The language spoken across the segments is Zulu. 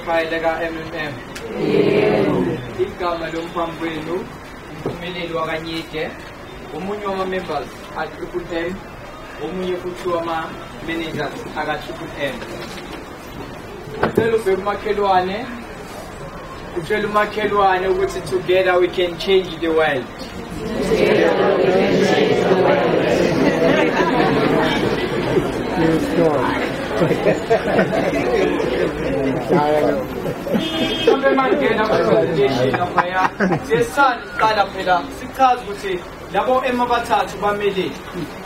Kaya daga MMM. Igama lomphambi wenu umphumeleli wakanyike omunye wama-members a-Triple M, omunye futhi wama-managers aka-Triple M. Ucela ubheke umakhelwane ukuthi together we can change the world. Mhlawumbe mangena presentation laphaya siyaqala phela sichaze ukuthi labo abathathu bamele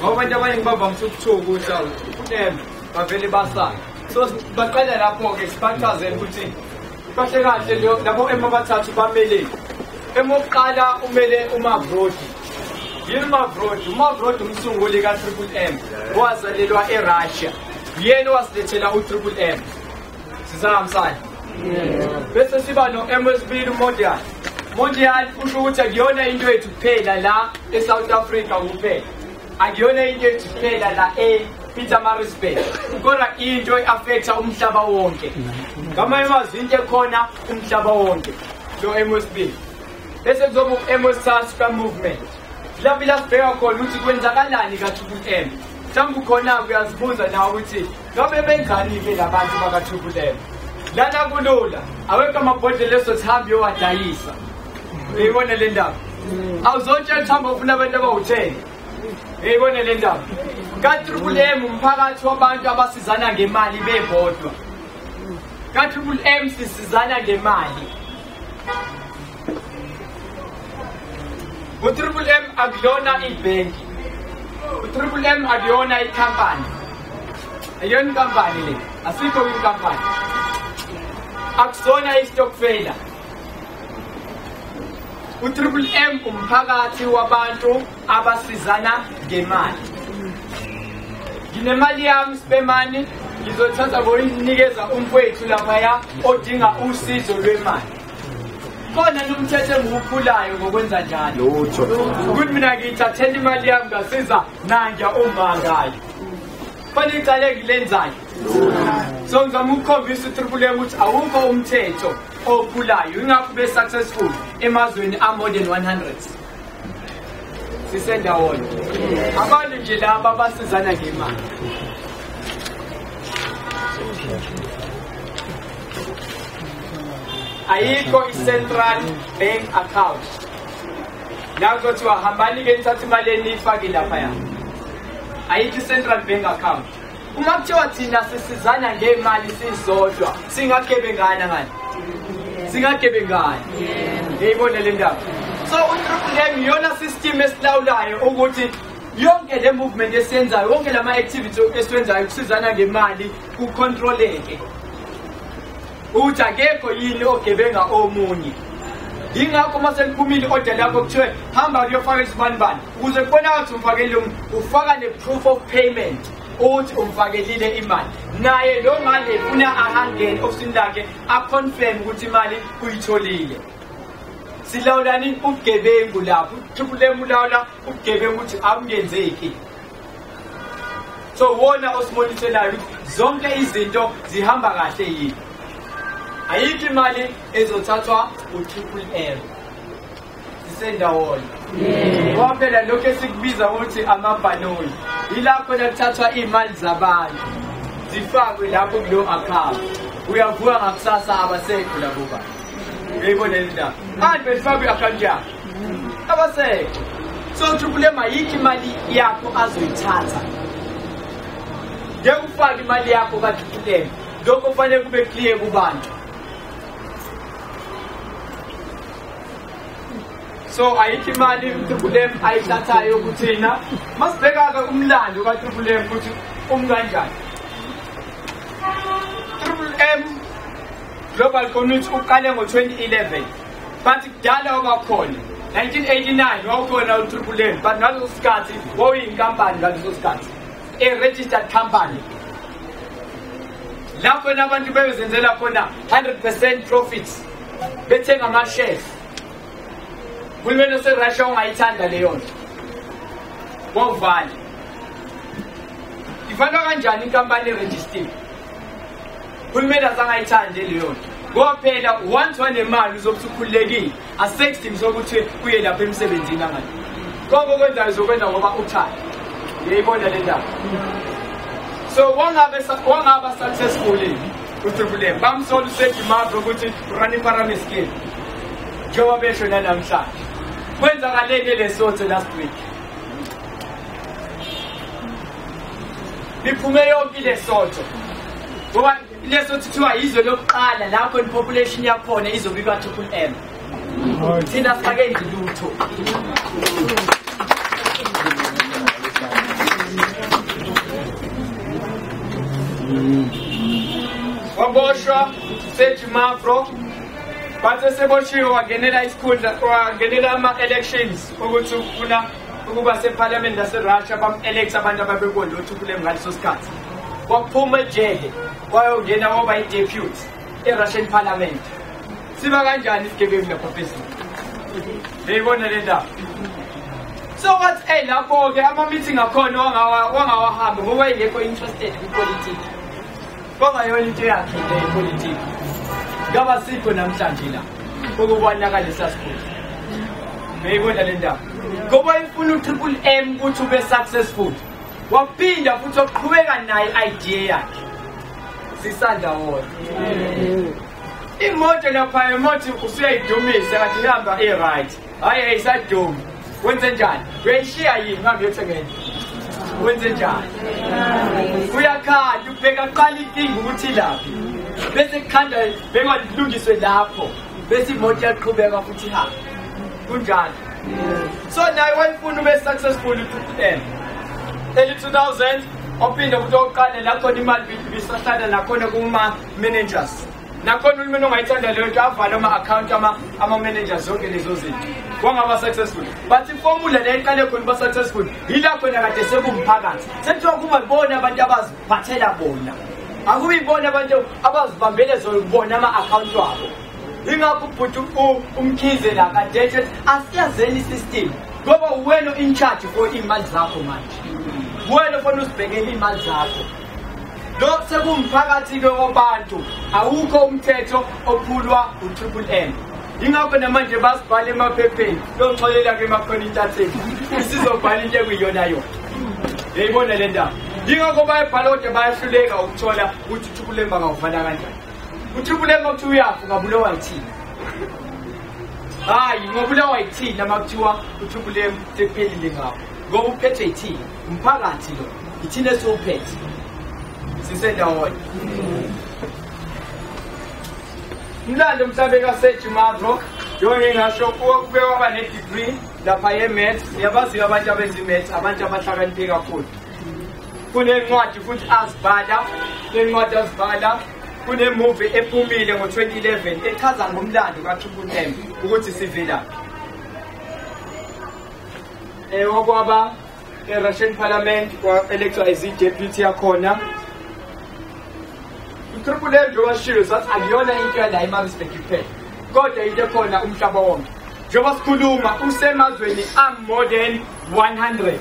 ngoba abantu abaningi bavamise ukuthuka ukuthi uTM bavele basala. So baqala lapho-ke sibachaze ukuthi kahle kahle labo abathathu bamele. Emokuqala umele uMavrodi. Yini uMavrodi? uMavrodi umsunguli ka-Triple M owazalelwa eRussia. Yena wasilethela u-Triple M. Sizahambisana. Bese siba no-MSB Mondial. Mondial kusho ukuthi akuyona into yethu kuphela la eSouth Africa kuphela. Akuyona into yethu kuphela la ePietermaritzburg. Kodwa into e-affecta umhlaba wonke. Ngamanye amazwi into ekhona umhlaba wonke. Lo MSB. Bese kuzoba u-MSTASK movement. Lapho la sibheka khona ukuthi kwenzakalani ka-Triple M. Mhlawumbe khona uyazibuza nawe ukuthi ngabe benzani-ke labantu baka-Triple M. Lana kulula, awekho amabhodlela esothamba yowadayisa. Uyibone le ndaba. Awuzotshela ukuthi hamba ufuna abantu abawu-10. Uyibone le ndaba. Ka-Triple M umphakathi wabantu abasizana ngemali bebodwa. Ka-Triple M sisizana ngemali. U-Triple M akuyona ibhenki. U-Triple M akuyona ikhampani. Ayona ikhampani le. Asikho ikhampani. Akusona istokfela. U-Triple M umphakathi wabantu abasizana ngemali. Nginemali yami sibemani ngizothatha ngoyinikeza umfowethu laphaya odinga usizo lwemali. Khona nomthetho engiwuphulayo ngokwenza njalo. Ukuthi mina ngiyithathela imali yami ngasiza nanja uma ngayo. Khona icala engilenzayo. So ngizama ukukhombisa uTriple M ukuthi awukho umthetho ophulayo. Ingakho be-successful emazweni a-more than 100. Sisendawonye. Abantu nje laba basizana ngemali. Ayikho i-central bank account. La kuthiwa hambani-ke nithathe imali eniyifake laphaya. Ayikho i-central bank account. Uma kuthiwa thina sisizana ngemali sisodwa, singagebengana ngani? Singagebengani. Uyibone le ndaba. So uTriple M yona system esilawulayo ukuthi yonke le movement esiyenzayo, wonke lama activity esiwenzayo kusizana ngemali kucontroleke. Ukuthi akekho yini ogebenga omunye. Yingakho mase liphumile order lakho kuthiwe hamba uyofaka isibanibani ukuze kubonakale ukuthi umfakele ufaka ne-proof of payment uthi umfakelile imali naye lo ngale ufuna ahangene ofisini lakhe aconfirm ukuthi imali uyitholile. Silawulani ubugebengu lapho Triple M ulawula ubugebengu ukuthi akungenzeki. So wona osimoniselayo zonke izinto zihamba kahle yini. Ayikho imali ezothathwa uTriple M. Sisendawona. Ngoba phela lokho esikubiza ukuthi amabhanoyi. Yilapho kuthathwa imali zabantu. Zifakwe lapho kulo account. Uyavuka ngakusasa abasekho labo bantu. Uyayibona le ndaba. Manje befakwe i-account yakho. Abasekho. So Triple M ayikho imali yakho azoyithatha. Ngeke ufake imali yakho ka-Triple M. Lokho kufanele kube clear kubantu. So ayikho imali uTriple M ayithathayo kuthina. Masibheka-ke umlando kaTriple M ukuthi umkanjani. Triple M Global Community uqale ngo-2011 but kudala wabakhona 1989 wawukhona uTriple M but ngaleso sikhathi wawuyinkampani ngaleso sikhathi a-registered company lapho abantu bebezenzela khona 100% profits bethenga ama-shares. Uhulumeni waseRussia ungayithanda leyo nto wavala. Ifanwa kanjani inkampani eregistered? Uhulumeni azangayithande leyo nto ngoba phela once wanemali uzokuthi ukhululekile asekudingi sokuthi uye lapha emsebenzini angani konke okwenzayo uzokwenza ngoba uthanda. Uyayibona le ndaba. So wangaba successful uTriple M bamsola uSejimavro ukuthi run i-pyramid scheme njengoba besho namhlanje. Kwenzakaleni eLesotho last week. Biphume yonke iLesotho. Ngoba iLesotho kuthiwa yizwe lokuqala lapho i-population yakhona izobika Triple M. Thina sikakenzi lutho. Waboshwa Sejimavro bathe seboshiwe wangenela isikhundla wangenela ama-elections ukuthi ufuna ukuba seParliament laseRussia bam-elect abantu ababekona uTriple M ngaleso sikhathi. Waphuma ejele wayongena waba yi-deputy e-Russian Parliament. Siba kanjani isigebengu lapha phezulu? Uyayibona le ndaba. So wathi lapho-ke ama-meeting akhona wangawahamba ngoba engekho interested kwipolitiki. Kwangayona into yakhe le ipolitiki. Ngaba sikho namhlanje la ukubonakalisa sikhulu. Uyayibona le ndaba. Ngoba ifuna uTriple M ukuthi ube successful. Waphinda futhi waqhubeka naye idea yakhe. Sisanda wona. Imoto lapha emothi usuyayidumisa kathi ihamba right. Hayi ayisadumi. Wenze njani? Uyayishiya yini ngambe yothengene? Wenze njani? Uyakhala ubheka qala inkinga ukuthi laphi. Bese kukhanda bengalungiswe lapho. Bese imoto yaqhubeka futhi ihamba. Kunjani? So naye wayefuna ube successful uTriple M. Early 2000 ophinda ukuthi oqala lapho imali bisahlala nakhona kuma managers. Nakhona uhulumeni ongayithanda leyo nto avala ama-account ama-managers zonke lezo zinto. Wangaba successful. But ifomula le iqale khona uba successful yila khona kade sekumphakathi. Sekuthiwa kuba ibona abantu abaziphathela bona. Akubi ibona abantu abazibambele bona ama-account wabo. Ingakho ubhuti umkhize la kade ethi asiyazeni i-system. Ngoba wena in charge for iy'mali zakho manje. Wena ufuna uzibhekele iy'mali zakho. Lokho sekumphakathi-ke wabantu awukho umthetho ophulwa uTriple M. Ingakho namanje basibhala emaphepheni longixolela-ke emakhona intatheli isizobhala into ekuyiyona yona. Uyayibona le ndaba. Ingakho bayabhala kodwa bayahluleka ukuthola ukuthi uTriple M angawuvala kanjani. uTriple M makuthiwa uyafa ungabulawa yithini? Hayi ngobulawa yithini makuthiwa uTriple M sekuphelile ngapho. Ngoba uphethwe yithini? Umphakathi lo. Yithini esiwuphethe. Sisendawonye. Umlando mhlawumbe kaSejimavro yonke ngasho kube waba ne-degree lapha ye-maths. Yabaziyo abantu abenza abantu abahlakaniphe kakhulu. Kunencwadi futhi azibhala, lencwadi azibhala kunemovie ephumile ngo-2011 echaza ngomlando kaTriple M ukuthi sivelaphi. Wakwaba e-Russian Parliament kwa-electwa as i-deputy yakhona. uTriple M njengoba sishilo sathi akuyona into yala eMaritzburg kuphela, kodwa into ekhona umhlaba wonke. Njengoba sikhuluma usemazweni more than 100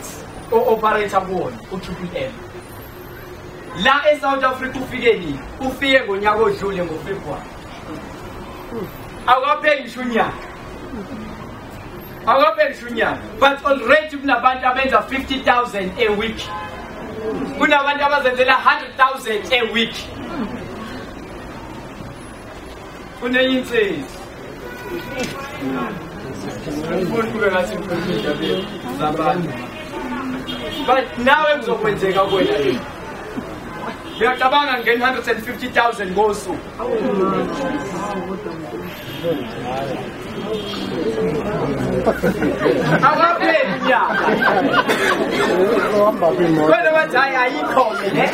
o-operator kuwona uTriple M. La eSouth Africa ufike nini? Ufike ngonyaka odlule ngoFebruary. Akapheli ngisho unyaka. Akapheli ngisho unyaka. But already kunabantu abenza 50,000 a week. Kunabantu abazenzela 100,000 a week. Kuneyinsizi. But nawe kuzokwenzeka kwena le. Ngiyacabanga ngeni 150,000 ngosuku. Akapheli nyaka. Kwena bathi hayi ayikho ne.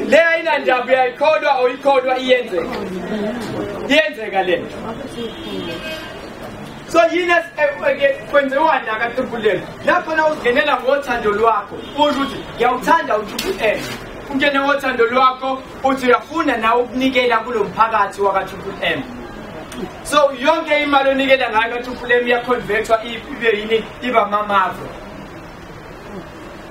Le ayinandaba uyayikhodwa oyikhodwa iyenzeka. Iyenzeka le. So yini kwenziwa la kaTriple M? Lapho na uzingenela ngothando lwakho, usho ukuthi ngiyawuthanda uTriple M. Ungene ngothando lwakho uthi uyafuna nawe ukunikela kulo mphakathi wakaTriple M. So yonke imali onikela ngayo kaTriple M iyaconvertwa ibe yini iba mamavo.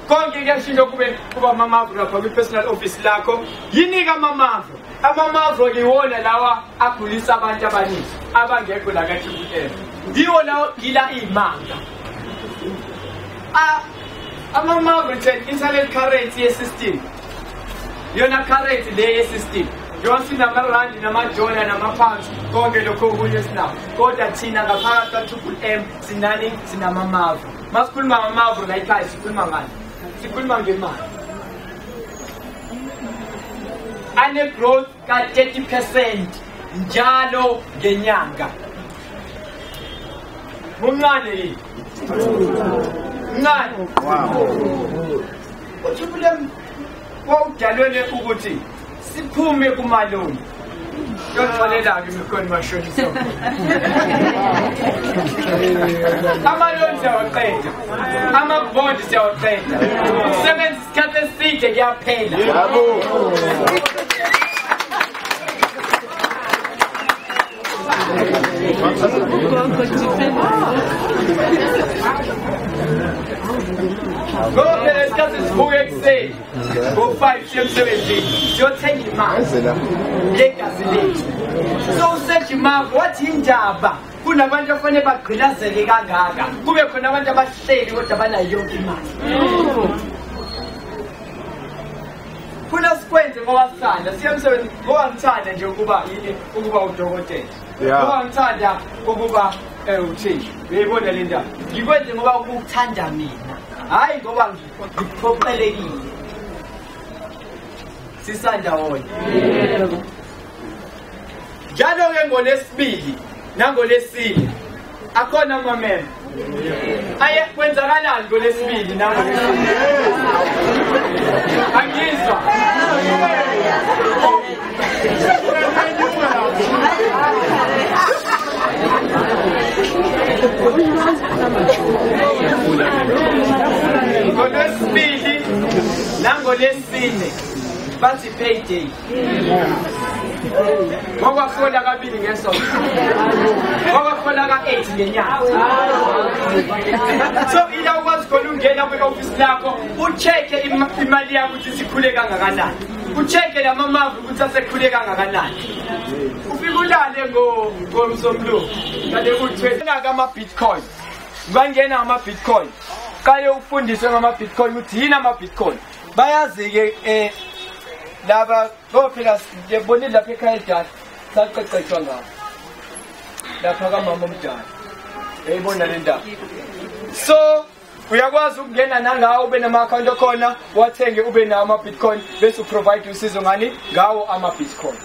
Konke kuyashintsha kuba mamavo lapha kwi-personal office lakho. Yinika mamavo. Amamavo ngiwona lawa agulisa abantu abaningi abangekho la kaTriple M. Yiwo lawo gila imanga. Amamavo internet currency ye-system. Yona currency le ye-system. Yonke namarandi namajona namapounds konke lokho okunye sinawo. Kodwa thina ngaphakathi kaTriple M sinani sinamamavo. Masikhuluma ngamamavo la ekhaya sikhuluma ngani? Sikhuluma ngemali. Ane growth ka 30% njalo ngenyanga. Mungane yini? Ngani? Wow. uTriple M wawudalwele ukuthi siphume kumaloni. Yonxolela-ke imikhona mashonisa. Amaloni siyawaqeda. Amabhondi siyawaqeda. Ukusebenza isikhathi eside kuyaphela. Yebo. Ngoba lesikhathi sivuke ekuseni ngo-5 emsebenzini siyothenga imali yegazi lethu. So usethi mama wathi indaba kunabantu afanele bagqilazeke kangaka, kube khona abantu abahleli kodwa banayo yonke imali. Funa sikwenze ngoba sithanda siyemsebenzi ngoba ngithanda nje ukuba udokotela. Ngoba ngithanda ukuba uthisha. Uyayibona le ndaba. Ngikwenze ngoba ukuthanda mina. Hayi ngoba ngiphoqelekile. Sisanda wona. Njalo ke ngolesibili nangolesine akhona amamema. Aye kwenzakalani ngolesibili nangolesine? Angizwa. Ngolesibili nangolesine bathi payday. Ngoba kufola kabili ngesonto. Ngoba kufola ka8 ngenyanga. So ila ukwazi khona ungena kwi-office lakho ucheck imali yakho ukuthi sikhule kangakanani. Ucheck lamamavu ukuthi asekhule kangakanani. Ufika ulale ngomsombuluko. Kade uthwena ngama-Bitcoin. Ungangena ngama-Bitcoin. Kale ufundiswe ngama-Bitcoin ukuthi yini ama-Bitcoin. Bayazi ke laba phela ngiyabonile lapha ekhaya edala saqeqeshwa ngawo lapha kamama omdala eyibona le ndaba. So uyakwazi ukungena nangawo ube nama-account khona wathenge ube nawo ama-Bitcoin bese uprovide usizo ngani ngawo ama-Bitcoin.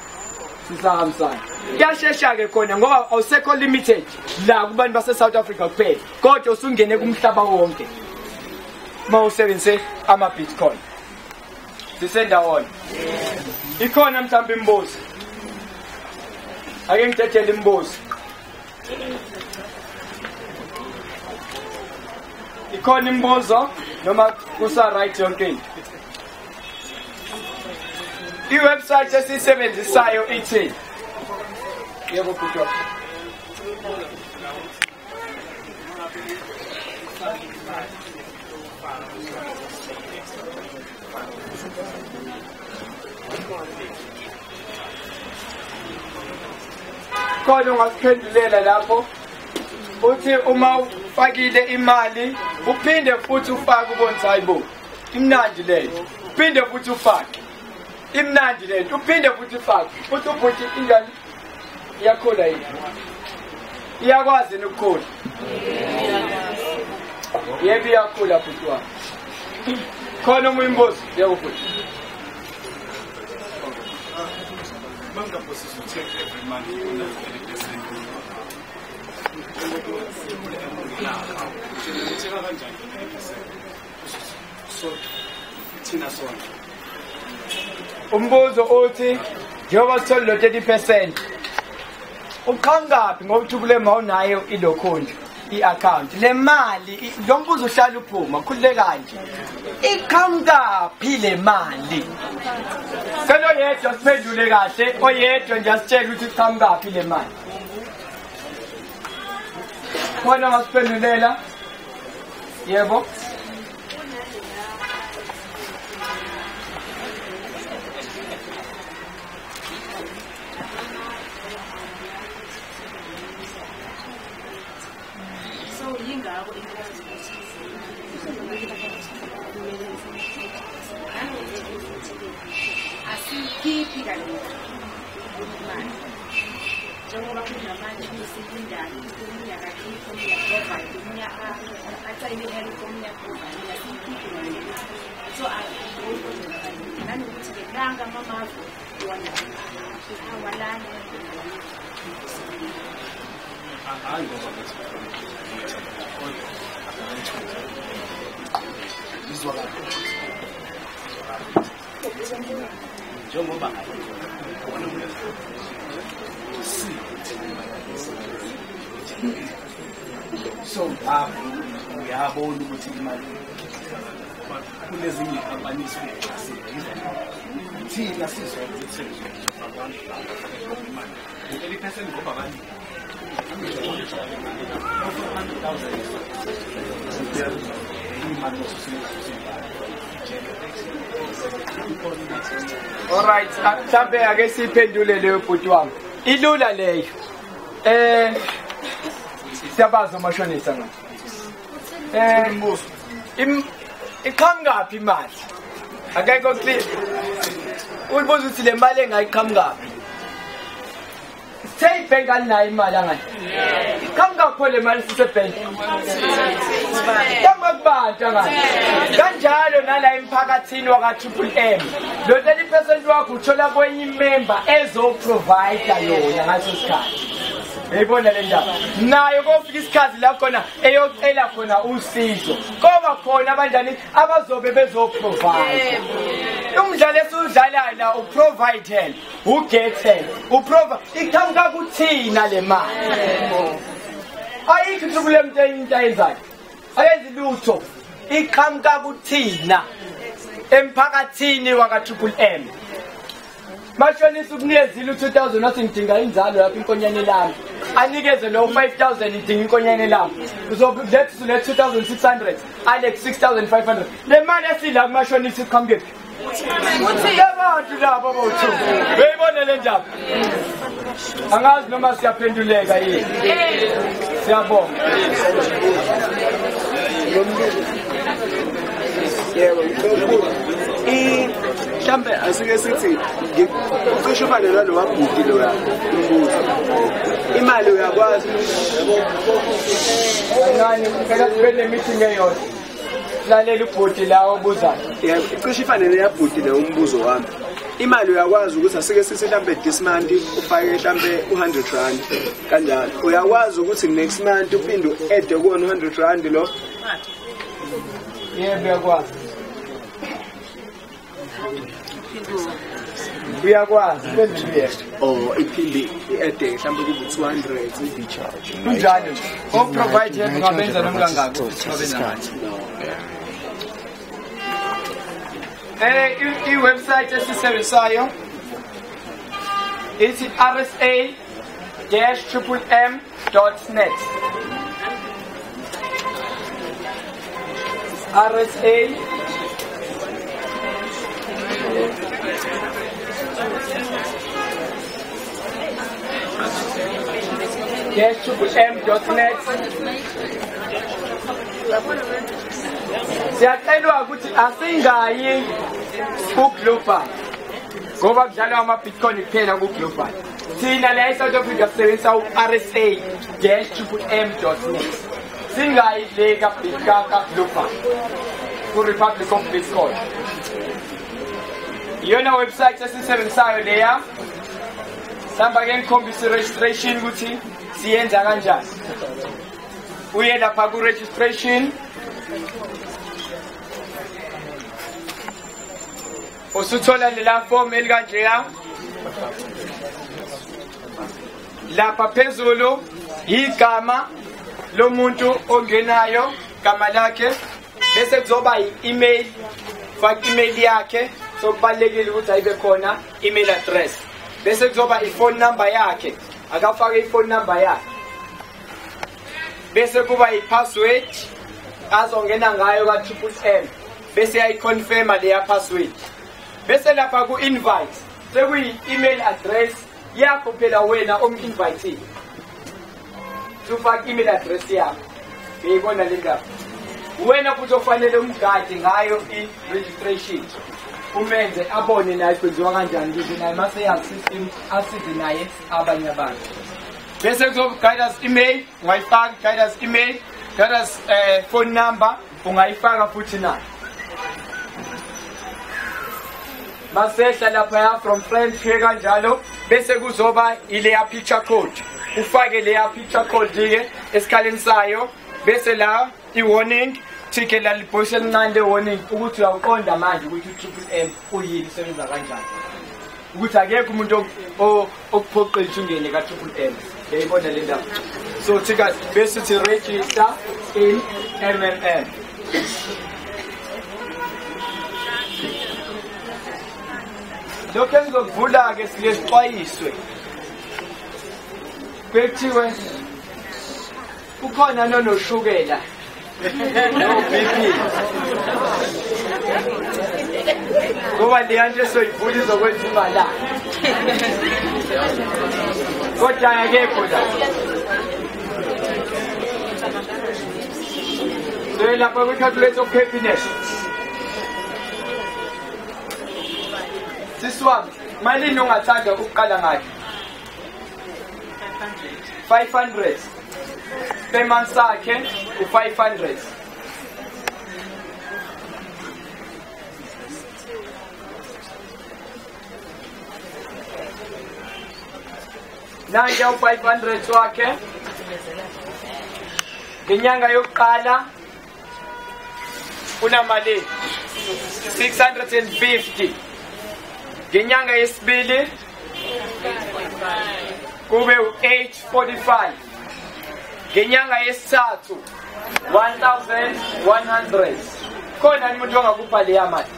Sisahambisana kuyashesha-ke khona ngoba awusekho limited la kubantu base-South Africa kuphela, kodwa usungene kumhlaba wonke uma usebenzise ama-Bitcoin. Sisendawona. Ikhona mhlawumbe imibuzo. Ake ngithathele imibuzo. Ikhona imibuzo noma kusa right yonke into. I-website esisebenzisayo ithi yebo bhuti. Kodwa ungasiphendulela lapho uthi uma ufakile imali uphinde futhi ufake ubonisa hayibo imnandi lento uphinde futhi ufake imnandi lento uphinde futhi ufake futhi ubhuti ingane iyakhula yini iyakwazi ukukhula yebo iyakhula futhi wami khona omunye imbuzo yebo futhi Mangaposition check every month una 30%. So thina sona. Umbuzo uthi njengoba sithola 30% uqhangaphi ngoba uthukule mawunayo ilokhonje i-account le mali lo mbuzo uhlala uphuma khulile kanje iqhangaphi le mali selo yedwa siphendule kahle oyedwa nje asitshela ukuthi iqhangaphi le mali khona masiphendulela yebo So uyabona ukuthi imali kunezinye ikampanisi thina sizwa ukuthi imali 30% ngoba bani all right mhlambe ake siphendule leyo bhuti wami ilula leyo siyabaza umashonisa ngathi imbuzo iqhamngaphi imali akekho clear ulibuza ukuthi le mali engayiqhamngaphi seyibhenki alinayo imali angani iqhamngaphi le mali sisebhenki kubantu angani kanjalo nala emphakathini waka-triple M lo 30% wakho uthola kwenye imember ezoprovida yona ngaso sikhathi uyibona le ndaba nayo kofika isikhathi la khona eyocela khona usizo koba khona abanjani abazobe bezoprovide umdlalo esudlalayo la uprovide help uget help uprovide iqhamuka kuthina le mali ayikho ukule muntu into ayenzayo ayenzi lutho iqhamuka kuthina emphakathini waka-Triple M mashonisa ukunikeza 2000 wathi ngidinga inzalo lapha inkonyane lami anikeze lo 5000 idinga inkonyane lami uzolethu le 2600 alex 6500 le mali esila kumashonisa iqhamuke abantu labo bothu beyibona le ndaba angazi noma siyaphenduleka yini siyabonga yebo mhlambe asike sithi ucishe ufane nalo wabhuti lo umbuzo imali uyakwazi ngani ngeke sibe meeting eyodwa lalela ubhuti lawo obuzayo ucishe ufane neyabhuti lo umbuzo wami imali uyakwazi ukuthi asike sithi mhlambe this month ufake mhlambe 100 rand kanjalo uyakwazi ukuthi next month uphinde uadd kuona 100 rand lo yebo uyakwazi uyakwazi benziwe or iphinde i-ede mhlawumbe kube 200 kunjalo o-provide ngabenza noma kangaki ngabenza ngathi i-website esisebenzayo ithi rsa-mmm.net RSA -mmm.net siyacelwa ukuthi asingayi ku-global ngoba kudlalwa ama-bitcoin kuphela ku-global thina la eSouth Africa sisebenzisa u-rsa-mmm.net singayi le ka-global ku-Republic of Bitcoin iyona website esisebenzisayo leya sihamba ke ngikhombisa i-registration ukuthi siyenza kanjani uye lapha ku-registration usuthola lela form elikanjeya lapha phezulu igama lomuntu ongenayo igama lakhe bese kuzoba i-email faka email yakhe sokubalekile ukuthi ayibe khona email address bese kuzoba i-phone number yakhe akafake i-phone number yakhe bese kuba i-password azongena ngayo ka-MMM bese yayiconfirma leya password bese lapha ku-invite sekuyi-email address yakho phela wena omu-invitile sufaka email address yakho beyibona le ndaba wena futhi ofanele umgadi ngayo i-registration umenze abone naye kwenziwa kanjani ukuze naye maseyazi system asize naye abanye abantu bese kuzoba-guidance email ungayifaka guidance email guidance phone number ungayifaka futhi nayo masehla laphaya from friend khe kanjalo bese kuzoba ileya picture code ufake leya picture code-ke esikhaleni sayo bese la i-warning thike lalibhoyisa elincane le-warning ukuthi uyawuqonda manje ukuthi u-MMM uyini usebenza kanjani ukuthi akekho umuntu okuphoqela ukuthi ungene ka-MMM yayibona le ndaba so thika bese uthi register in MMM lokhu engizokuvula-ke sike sixwayiswe kwethiwe ukhona nonoshukela no-BP ngoba leya nto esoyivula izokwenza imali kodwa akekho la so lapha kwi-calculate of happiness sisi wami malini ongathanda ukuqala ngayo 500 payment sakhe u-500 nanke u-500 wakhe ngenyanga yokuqala unamali 650 ngenyanga yesibili kube u-845 ngenyanga yesithathu 1100 khona umuntu ongakupha leya mali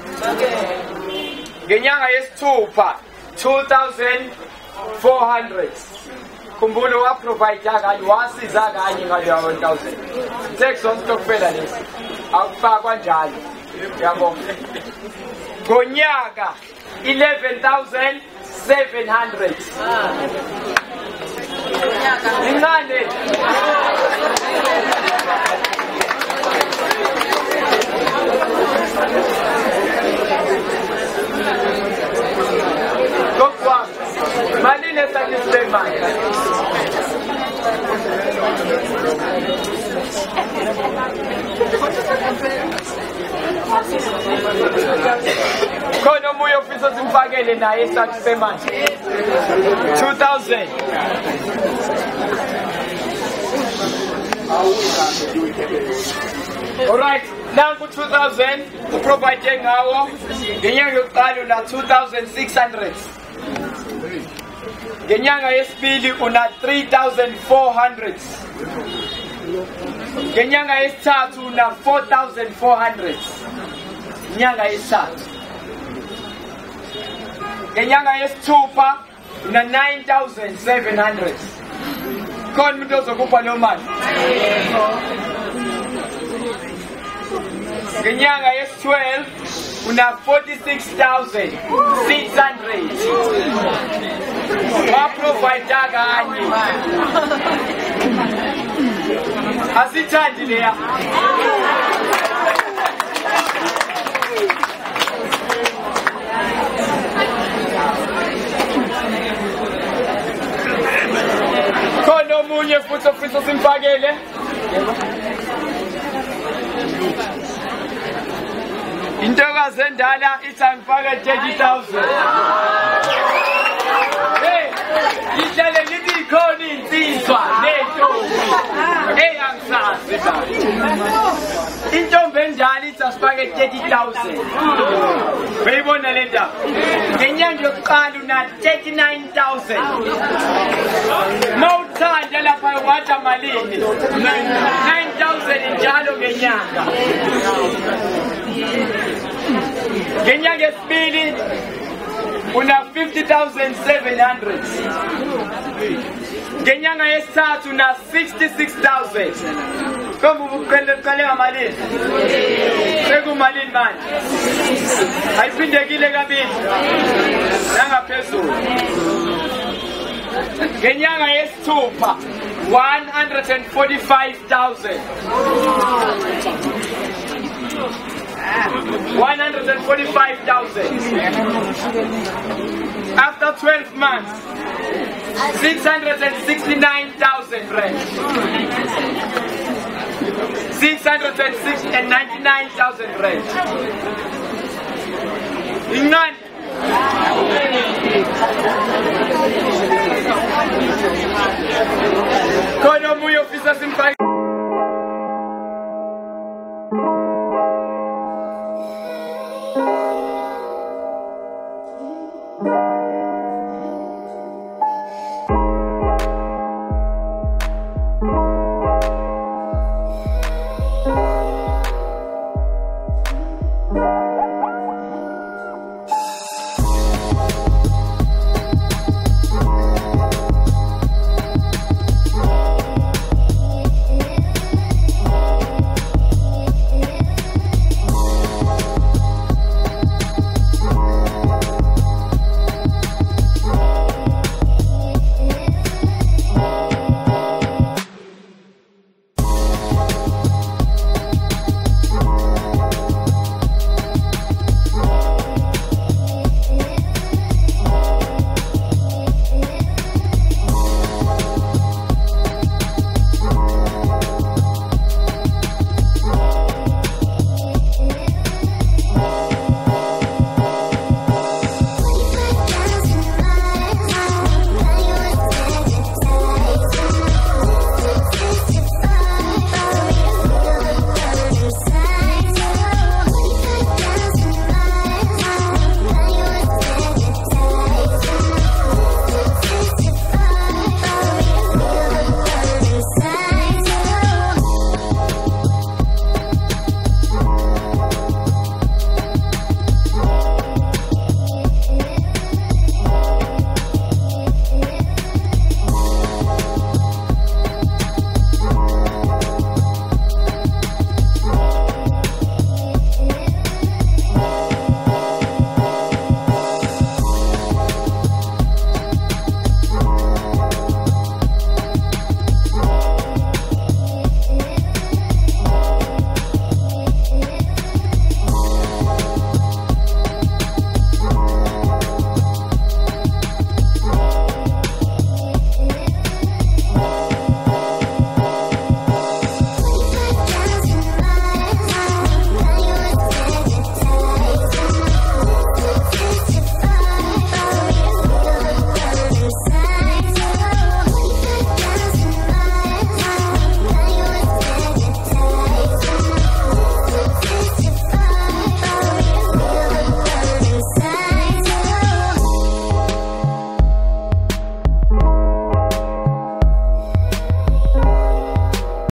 ngenyanga yesithupha 2400 khumbula waprovide kanye wasiza kanye ngaleya 1000 tax on stock phela lesi akufakwa njalo yabona ngonyaka 11700 incane kokwa malini esakisile manje khona omunye ofisa simfakele naye esakisile manje 2000 All right. nangu 2000 uprovide ngawo ngenyanga yokuqala una 2600 ngenyanga yesibili una 3400 ngenyanga yesithathu una 4400 inyanga yesithathu ngenyanga yesithupha una 9700 khona umuntu ozokupha lo mali ngenyanga yes-12 una 46,600 waprovide kanye asithandi leya khona omunye futhi ofisa simfakele intokazi endala ithi angifake 30,000 ihlale lithi ikhona insizwa nentombi angisazi intombi endala ithi asifake 30,000 beyibona le ndaba ngenyanga yokuqala una 39,000 mawuthanda lapha wathi malini 9,000 njalo ngenyanga ngenyanga yesibili una 50,700 ngenyanga yesithathu una 66,000 komba uqale ngamalini sekumalini manje ayiphindekile kabili nangaphezulu ngenyanga yesithupha 145,000 after 12 months 669,000 rand 699,000 rand. Ingani